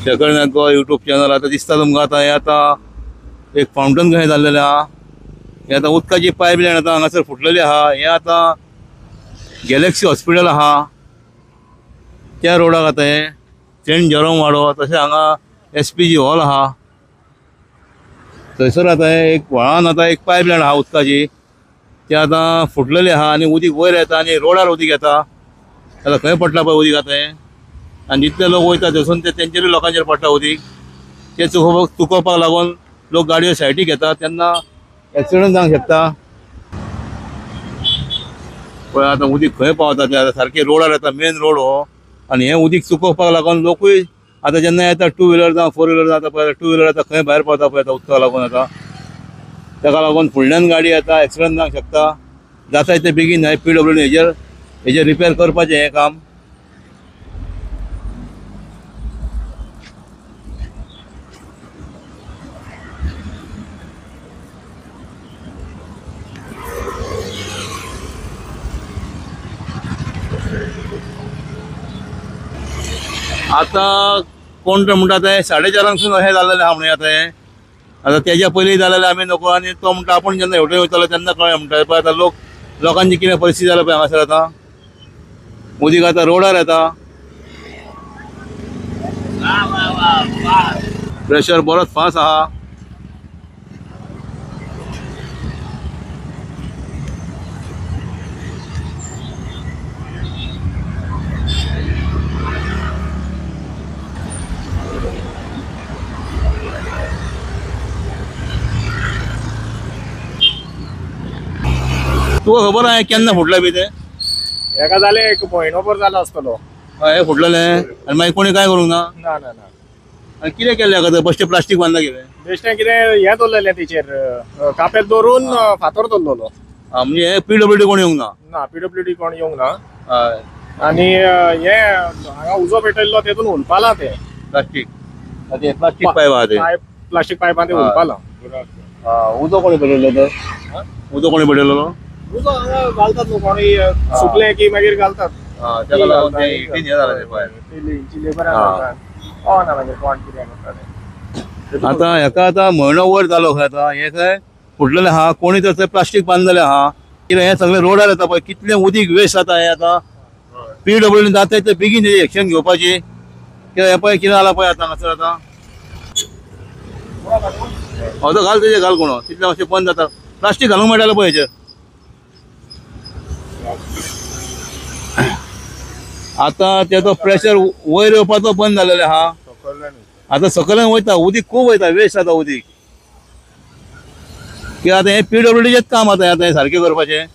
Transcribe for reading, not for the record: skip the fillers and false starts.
Shekhar YouTube channel आता दिसता तुमकां। आता हे आता एक फाउंटन कशें जाल्लेलें आहा। हे आता उदकाची पायपलायन आता हांगासर फुटलेली आहा। हे आता गॅलेक्सी हॉस्पिटल आहा त्या रोडाक आता हे सेंट जॉर्ज वाडो, तशें हांगा SPG हॉल आहा। थंयसर आता हे एक व्हाळान आता एक पायपलायन आहा उदकाची, ती आता फुटलेली आहा आणि उदीक वयर येता आणि रोडार उदीक येता। आता खंय पडटा पळय उदीक आता हे, आणि जितले लोक वयता थंयसून ते तेंचेरूय लोकांचेर पडटा उदीक। ते चुकोवपाक लागून लोक गाडयो सायडीक घेतात, तेन्ना एक्सिडंट जावंक शकता। पळय आता उदीक खंय पावता ते आता सारके रोडार येता, मेन रोड हो, आणि हे उदीक चुकोवपाक लागून लोकूय आता जेन्ना येता 2 व्हीलर जावं 4 व्हीलर जाता पळय, 2 व्हीलर आता खंय भायर पावता पळय उदकाक लागून आता, ताका लागून फुडल्यान गाडी येता, एक्सिडंट जावंक शकता। जाता ते बेगीन PWD हेजेर रिपेर करपाचें हें काम। आता कोण तर म्हणटा ते 4:30 अशें जाल्लेलें आहा म्हणून आता हे, आता तेज्या पयलीं जाल्यार आमी नको, आणि तो म्हणटा आपूण जेन्ना हेवटेन वयतलो तेन्ना कळ्ळें म्हणटा पळय। आता लोकांची कितें परिस्थिती जाला पळय हांगासर आता, उदीक आता रोडार येता, प्रेशर बरोच फास्ट आहा। तुका खबर आहे केन्ना फुटलें बी ते? एका जाले एक म्हयनोभर जालो आसतलो। हे फुटलेलें आनी मागीर कोणी काय करूंक ना? ना ना ना। आनी कितें केलें हाका तर बेश्टें प्लास्टीक बांदला कितें? बेश्टें कितें हें दवरलेलें तेचेर, कापेल दवरून फातर दवरलेलो। म्हणजे हे PWD कोण येवंक ना? ना, PWD कोण येवंक ना। हय, आनी हे हांगा उजो पेटयल्लो तेतून उलपालां ते प्लास्टीक प्लास्टीक पायप आहा ते, प्लास्टीक पायपां ते उलपालां। उदो कोणी पेटयलो तर? उदो कोणी पेटयलो? उजो हांगा घालतात न्हू, कोणी सुकलें की मागीर घालतात। ताका लागून ते हिटीन हे जालें ते पळय। ना मागीर कोण कितें करता ते। आता हेका आता म्हयनो वयर जालो खंय आता, हे खंय फुटलेलें आहा, कोणी तर थंय प्लास्टीक बांदलेलें आहा। कित्याक हे सगळें रोडार येता पळय, कितलें उदीक वेस्ट जाता। हे आता PWD जाता ते बेगीन एक्शन घेवपाची, कित्याक हे पळय कितें जालां पळय आता हांगासर आता। तो घाल तेजेर घाल कोण, तितलें मातशें बंद जाता, प्लास्टीक घालूंक मेळटालें पळय हेचेर। आता तेचो प्रेशर वयर येवपाचो बंद जालेलें आहा। आता सकयल्यान वयता उदीक, खूब वयता, वेस्ट जाता उदीक। की आता हे PWDचेच काम आता हे सारकें करपाचें।